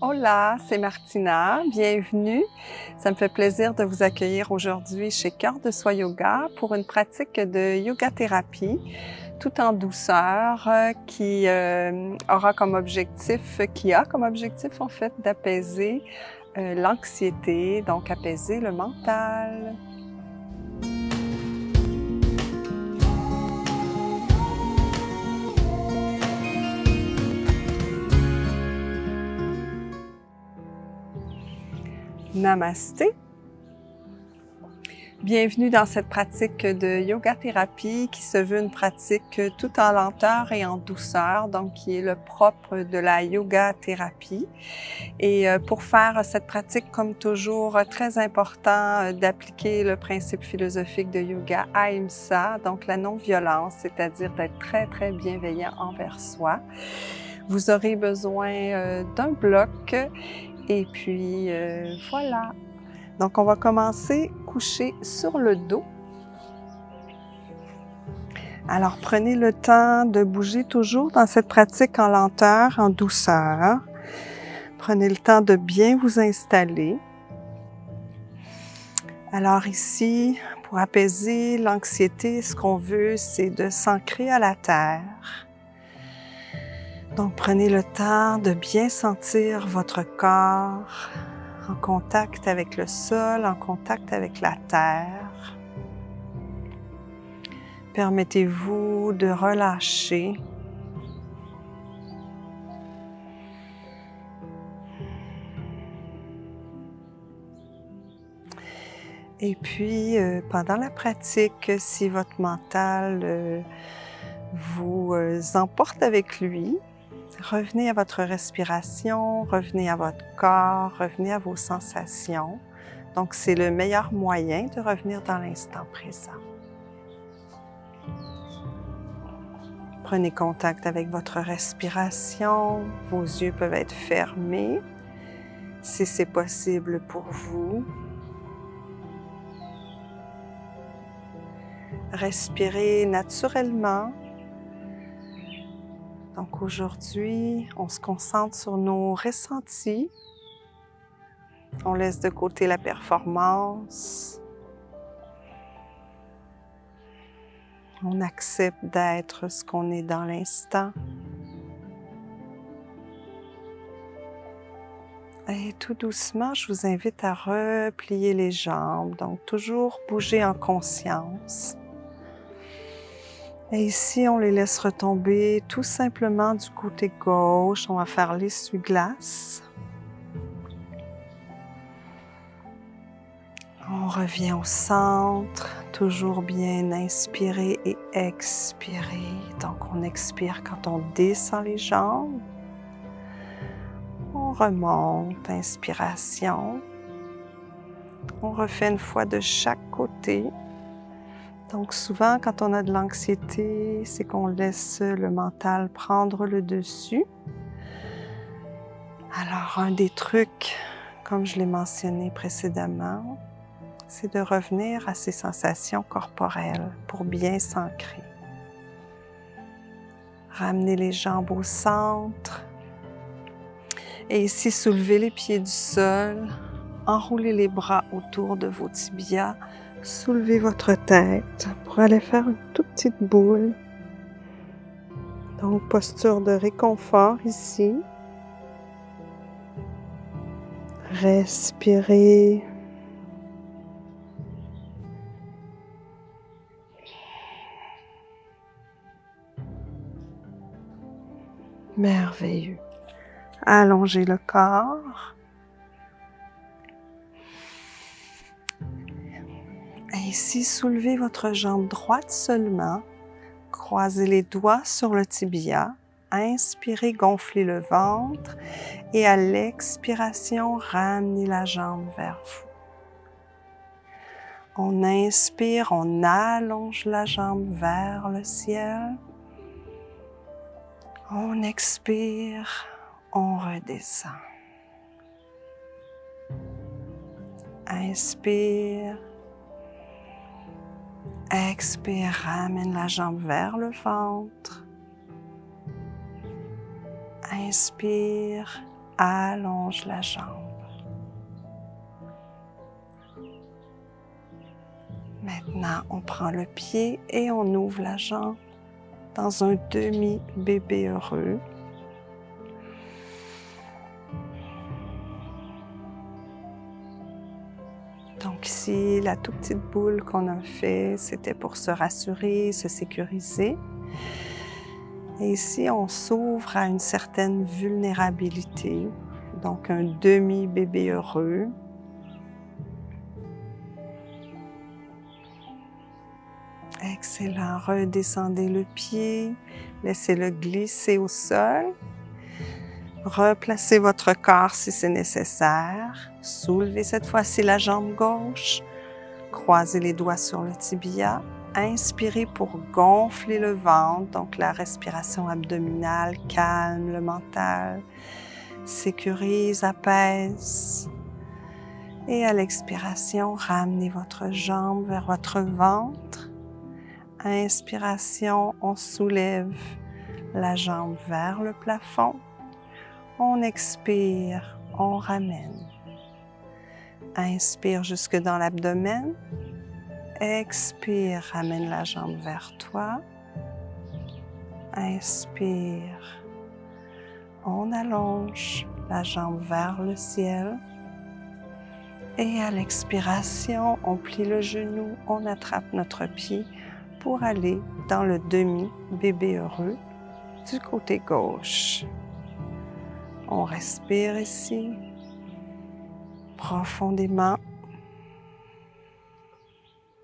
Hola, c'est Martina, bienvenue. Ça me fait plaisir de vous accueillir aujourd'hui chez Cœur de Soi Yoga pour une pratique de yoga thérapie tout en douceur qui a comme objectif en fait d'apaiser l'anxiété, donc apaiser le mental. Namasté. Bienvenue dans cette pratique de yoga thérapie qui se veut une pratique tout en lenteur et en douceur, donc qui est le propre de la yoga thérapie. Et pour faire cette pratique, comme toujours, très important d'appliquer le principe philosophique de yoga Ahimsa, donc la non-violence, c'est-à-dire d'être très, très bienveillant envers soi. Vous aurez besoin d'un bloc et puis voilà. Donc, on va commencer couché sur le dos. Alors, prenez le temps de bouger toujours dans cette pratique en lenteur, en douceur. Prenez le temps de bien vous installer. Alors ici, pour apaiser l'anxiété, ce qu'on veut, c'est de s'ancrer à la terre. Donc, prenez le temps de bien sentir votre corps en contact avec le sol, en contact avec la terre. Permettez-vous de relâcher. Et puis, pendant la pratique, si votre mental vous emporte avec lui, revenez à votre respiration, revenez à votre corps, revenez à vos sensations. Donc, c'est le meilleur moyen de revenir dans l'instant présent. Prenez contact avec votre respiration. Vos yeux peuvent être fermés, si c'est possible pour vous. Respirez naturellement. Donc aujourd'hui, on se concentre sur nos ressentis. On laisse de côté la performance. On accepte d'être ce qu'on est dans l'instant. Et tout doucement, je vous invite à replier les jambes. Donc toujours bouger en conscience. Et ici, on les laisse retomber tout simplement du côté gauche. On va faire l'essuie-glace. On revient au centre, toujours bien inspirer et expirer. Donc on expire quand on descend les jambes. On remonte, inspiration. On refait une fois de chaque côté. Donc souvent, quand on a de l'anxiété, c'est qu'on laisse le mental prendre le dessus. Alors, un des trucs, comme je l'ai mentionné précédemment, c'est de revenir à ces sensations corporelles pour bien s'ancrer. Ramenez les jambes au centre. Et ici, soulevez les pieds du sol. Enroulez les bras autour de vos tibias. Soulevez votre tête pour aller faire une toute petite boule. Donc, posture de réconfort ici. Respirez. Merveilleux. Allongez le corps. Et ici, soulevez votre jambe droite seulement. Croisez les doigts sur le tibia. Inspirez, gonflez le ventre. Et à l'expiration, ramenez la jambe vers vous. On inspire, on allonge la jambe vers le ciel. On expire, on redescend. Inspire. Expire, ramène la jambe vers le ventre. Inspire. allonge la jambe. Maintenant, on prend le pied et on ouvre la jambe dans un demi-bébé heureux. Donc ici, la toute petite boule qu'on a fait, c'était pour se rassurer, se sécuriser. Et ici, on s'ouvre à une certaine vulnérabilité, donc un demi-bébé heureux. Excellent. Redescendez le pied, laissez-le glisser au sol. Replacez votre corps si c'est nécessaire. Soulevez cette fois-ci la jambe gauche. Croisez les doigts sur le tibia. Inspirez pour gonfler le ventre, donc la respiration abdominale calme le mental, sécurise, apaise. Et à l'expiration, ramenez votre jambe vers votre ventre. Inspiration, on soulève la jambe vers le plafond. On expire, on ramène. Inspire jusque dans l'abdomen. Expire, ramène la jambe vers toi. Inspire. On allonge la jambe vers le ciel. Et à l'expiration, on plie le genou, on attrape notre pied pour aller dans le demi-bébé heureux du côté gauche. On respire ici, profondément.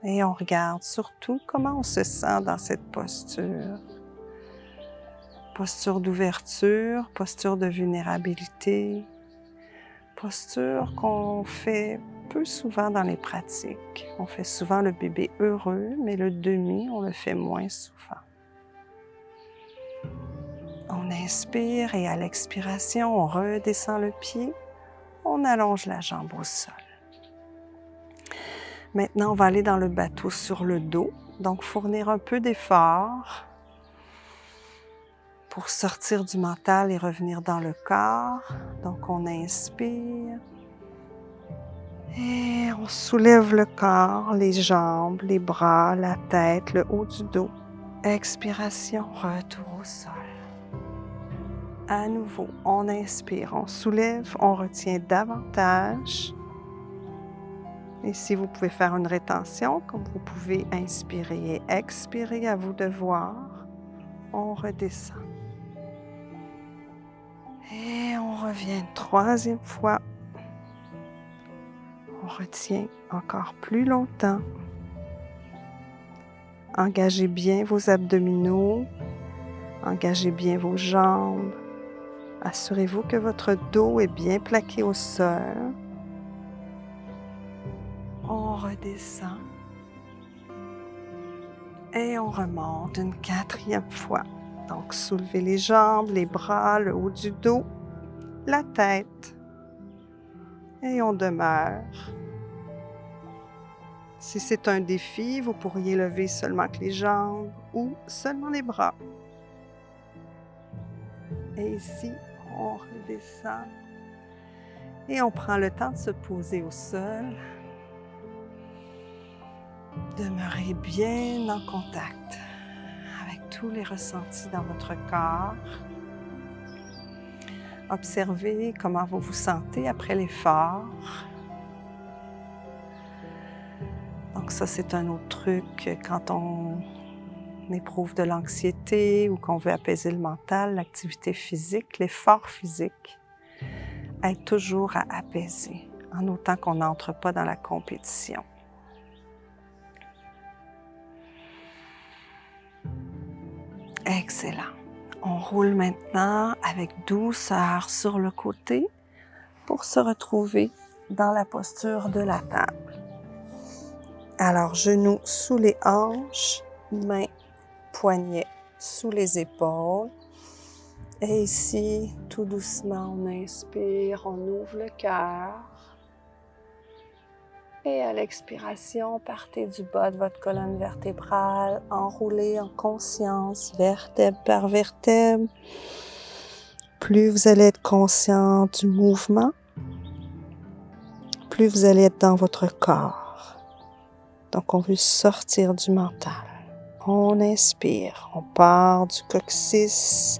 Et on regarde surtout comment on se sent dans cette posture. Posture d'ouverture, posture de vulnérabilité, posture qu'on fait peu souvent dans les pratiques. On fait souvent le bébé heureux, mais le demi, on le fait moins souvent. On inspire et à l'expiration, on redescend le pied, on allonge la jambe au sol. Maintenant, on va aller dans le bateau sur le dos, donc fournir un peu d'effort pour sortir du mental et revenir dans le corps. Donc, on inspire et on soulève le corps, les jambes, les bras, la tête, le haut du dos. Expiration, retour au sol. À nouveau, on inspire, on soulève, on retient davantage. Et si vous pouvez faire une rétention, comme vous pouvez inspirer et expirer, à vous de voir, on redescend. Et on revient une troisième fois. On retient encore plus longtemps. Engagez bien vos abdominaux, engagez bien vos jambes. Assurez-vous que votre dos est bien plaqué au sol. On redescend et on remonte une quatrième fois. Donc, soulevez les jambes, les bras, le haut du dos, la tête et on demeure. Si c'est un défi, vous pourriez lever seulement que les jambes ou seulement les bras. Et ici, on redescend et on prend le temps de se poser au sol. Demeurez bien en contact avec tous les ressentis dans votre corps. Observez comment vous vous sentez après l'effort. Donc ça, c'est un autre truc quand on éprouve de l'anxiété ou qu'on veut apaiser le mental, l'activité physique, l'effort physique aide toujours à apaiser, en autant qu'on n'entre pas dans la compétition. Excellent. On roule maintenant avec douceur sur le côté pour se retrouver dans la posture de la table. Alors, genoux sous les hanches, mains, poignets sous les épaules. Et ici, tout doucement, on inspire, on ouvre le cœur. Et à l'expiration, partez du bas de votre colonne vertébrale, enroulez en conscience, vertèbre par vertèbre. Plus vous allez être conscient du mouvement, plus vous allez être dans votre corps. Donc, on veut sortir du mental. On inspire, on part du coccyx,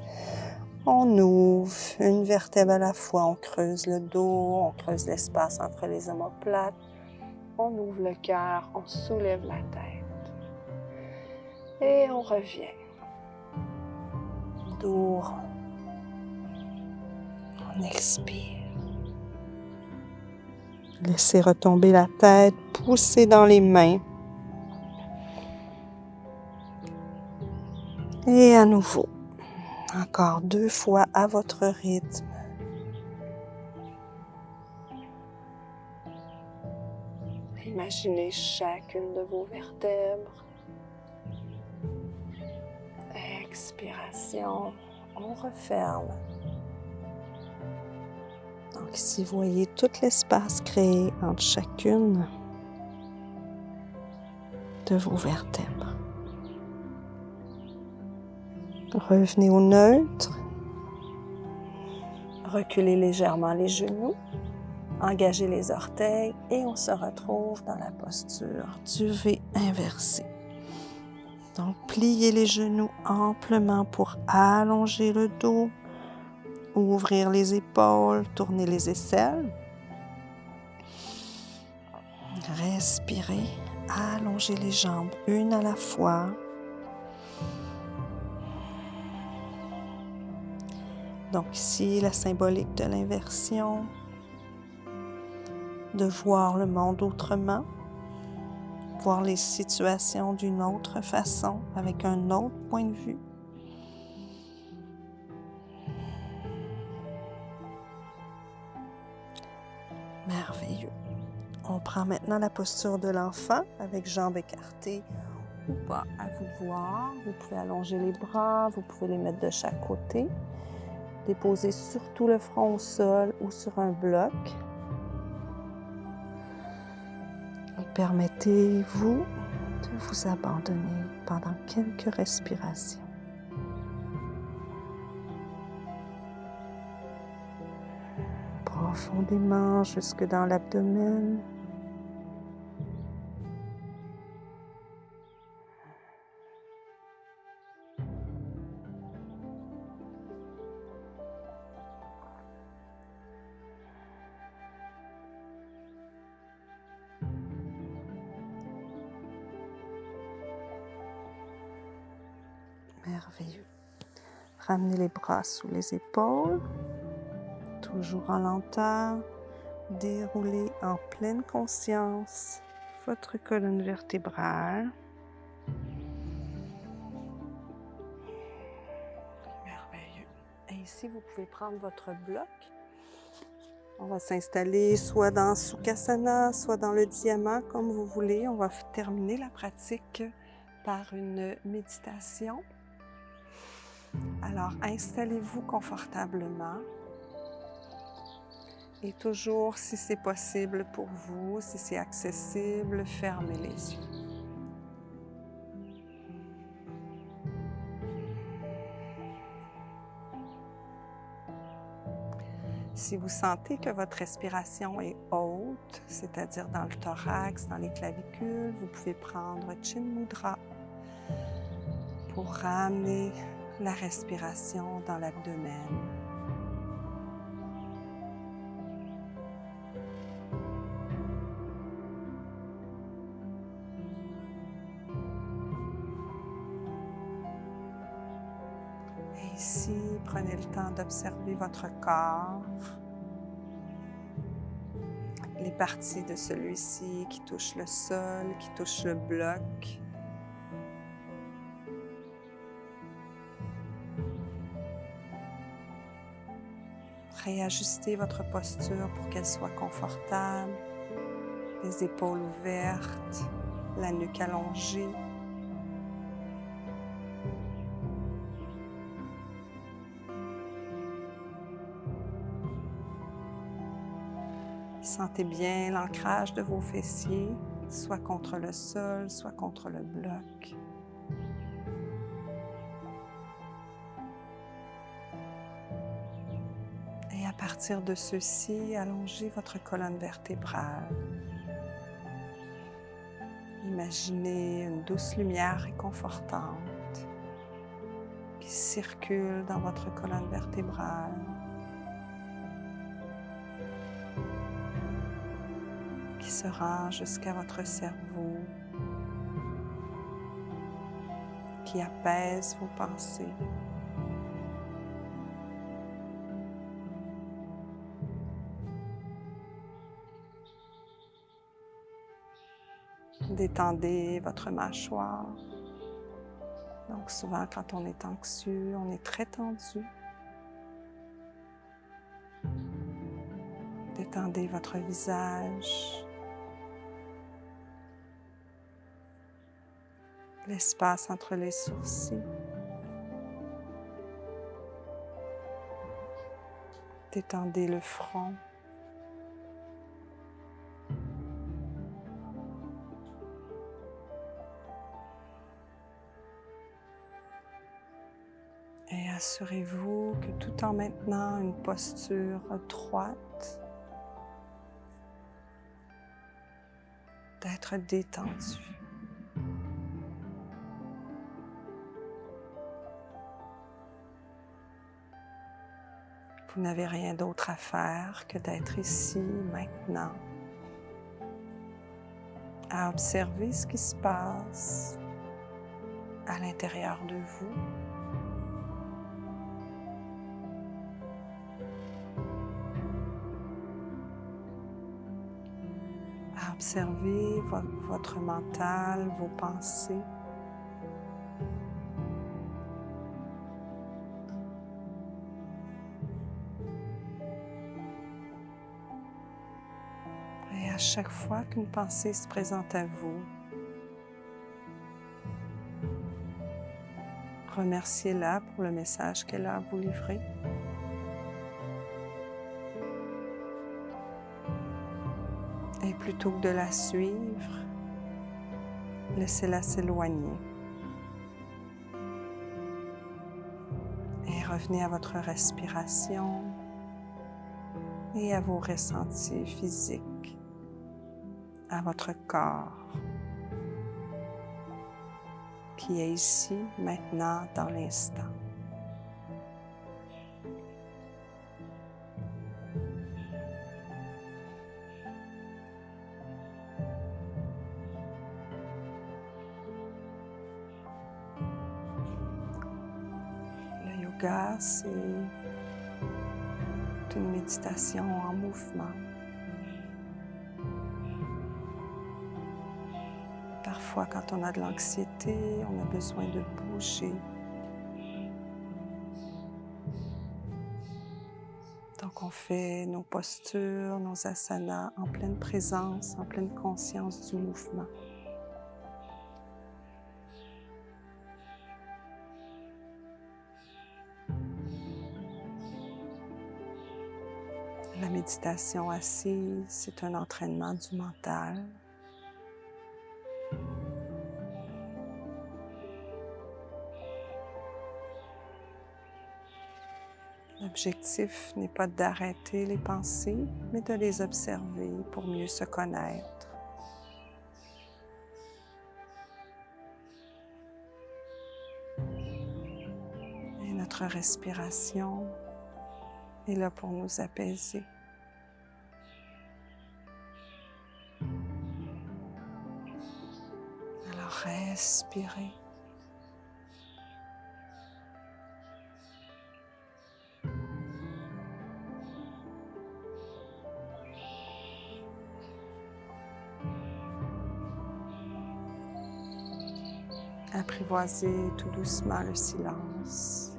on ouvre une vertèbre à la fois, on creuse le dos, on creuse l'espace entre les omoplates, on ouvre le cœur, on soulève la tête et on revient. Dos rond. On expire. Laissez retomber la tête, poussez dans les mains. Et à nouveau, encore 2 fois à votre rythme. Imaginez chacune de vos vertèbres. Expiration, on referme. Donc ici, vous voyez tout l'espace créé entre chacune de vos vertèbres. Revenez au neutre. Reculez légèrement les genoux. Engagez les orteils et on se retrouve dans la posture du V inversé. Donc, pliez les genoux amplement pour allonger le dos, ouvrir les épaules, tourner les aisselles. Respirez, allongez les jambes une à la fois. Donc ici, la symbolique de l'inversion, de voir le monde autrement, voir les situations d'une autre façon, avec un autre point de vue. Merveilleux. On prend maintenant la posture de l'enfant avec jambes écartées ou pas, à vous de voir. Vous pouvez allonger les bras, vous pouvez les mettre de chaque côté. Déposez surtout le front au sol ou sur un bloc. Et permettez-vous de vous abandonner pendant quelques respirations. Profondément jusque dans l'abdomen. Merveilleux. Ramenez les bras sous les épaules, toujours en lenteur. Déroulez en pleine conscience votre colonne vertébrale. Merveilleux. Et ici, vous pouvez prendre votre bloc. On va s'installer soit dans Sukhasana, soit dans le diamant, comme vous voulez. On va terminer la pratique par une méditation. Alors, installez-vous confortablement. Et toujours, si c'est possible pour vous, si c'est accessible, fermez les yeux. Si vous sentez que votre respiration est haute, c'est-à-dire dans le thorax, dans les clavicules, vous pouvez prendre Chin Mudra pour ramener la respiration dans l'abdomen. Et ici, prenez le temps d'observer votre corps, les parties de celui-ci qui touchent le sol, qui touchent le bloc. Réajustez votre posture pour qu'elle soit confortable, les épaules ouvertes, la nuque allongée. Sentez bien l'ancrage de vos fessiers, soit contre le sol, soit contre le bloc. partir de ceci, allongez votre colonne vertébrale. Imaginez une douce lumière réconfortante qui circule dans votre colonne vertébrale. Qui se rend jusqu'à votre cerveau, qui apaise vos pensées. Détendez votre mâchoire. Donc souvent quand on est anxieux, on est très tendu. Détendez votre visage. L'espace entre les sourcils. Détendez le front. Et assurez-vous que tout en maintenant une posture droite, d'être détendu. Vous n'avez rien d'autre à faire que d'être ici, maintenant, à observer ce qui se passe à l'intérieur de vous. À observer votre mental, vos pensées. Et à chaque fois qu'une pensée se présente à vous, remerciez-la pour le message qu'elle a à vous livrer. Et plutôt que de la suivre, laissez-la s'éloigner. Et revenez à votre respiration et à vos ressentis physiques, à votre corps qui est ici, maintenant, dans l'instant. Le yoga, c'est une méditation en mouvement. Parfois, quand on a de l'anxiété, on a besoin de bouger. Donc, on fait nos postures, nos asanas en pleine présence, en pleine conscience du mouvement. La méditation assise, c'est un entraînement du mental. L'objectif n'est pas d'arrêter les pensées, mais de les observer pour mieux se connaître. Et notre respiration est là pour nous apaiser. Alors respirez. Apprivoisez tout doucement le silence.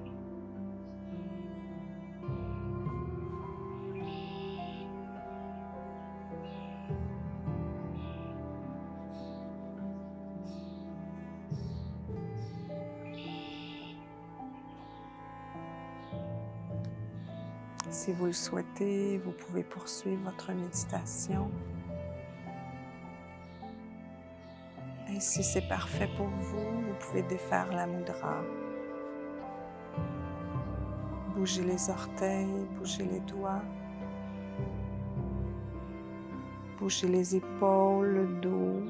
Si vous le souhaitez, vous pouvez poursuivre votre méditation. Et si c'est parfait pour vous, vous pouvez défaire la mudra. Bougez les orteils, bougez les doigts. Bougez les épaules, le dos.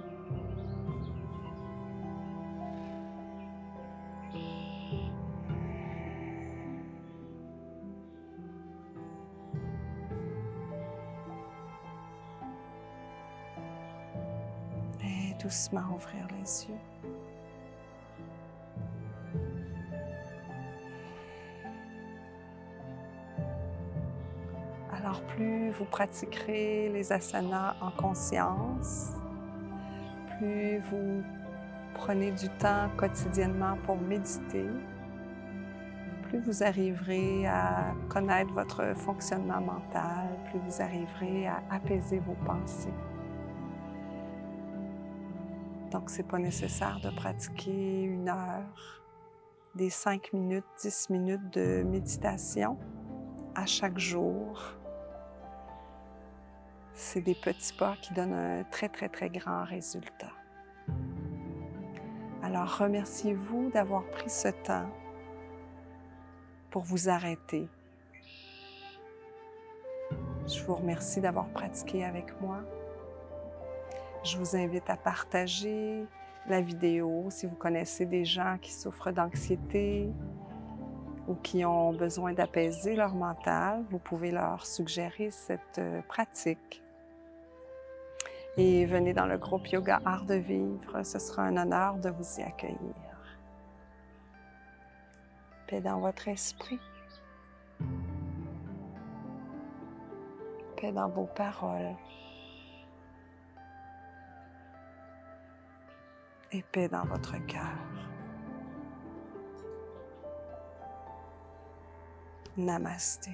Et doucement ouvrir les yeux. Alors plus vous pratiquerez les asanas en conscience, plus vous prenez du temps quotidiennement pour méditer, plus vous arriverez à connaître votre fonctionnement mental, plus vous arriverez à apaiser vos pensées. Donc, ce n'est pas nécessaire de pratiquer 1 heure, des 5 minutes, 10 minutes de méditation à chaque jour. C'est des petits pas qui donnent un très, très, très grand résultat. Alors, remerciez-vous d'avoir pris ce temps pour vous arrêter. Je vous remercie d'avoir pratiqué avec moi. Je vous invite à partager la vidéo si vous connaissez des gens qui souffrent d'anxiété ou qui ont besoin d'apaiser leur mental. Vous pouvez leur suggérer cette pratique. Et venez dans le groupe Yoga Art de Vivre, ce sera un honneur de vous y accueillir. Paix dans votre esprit. Paix dans vos paroles. Et paix dans votre cœur. Namasté.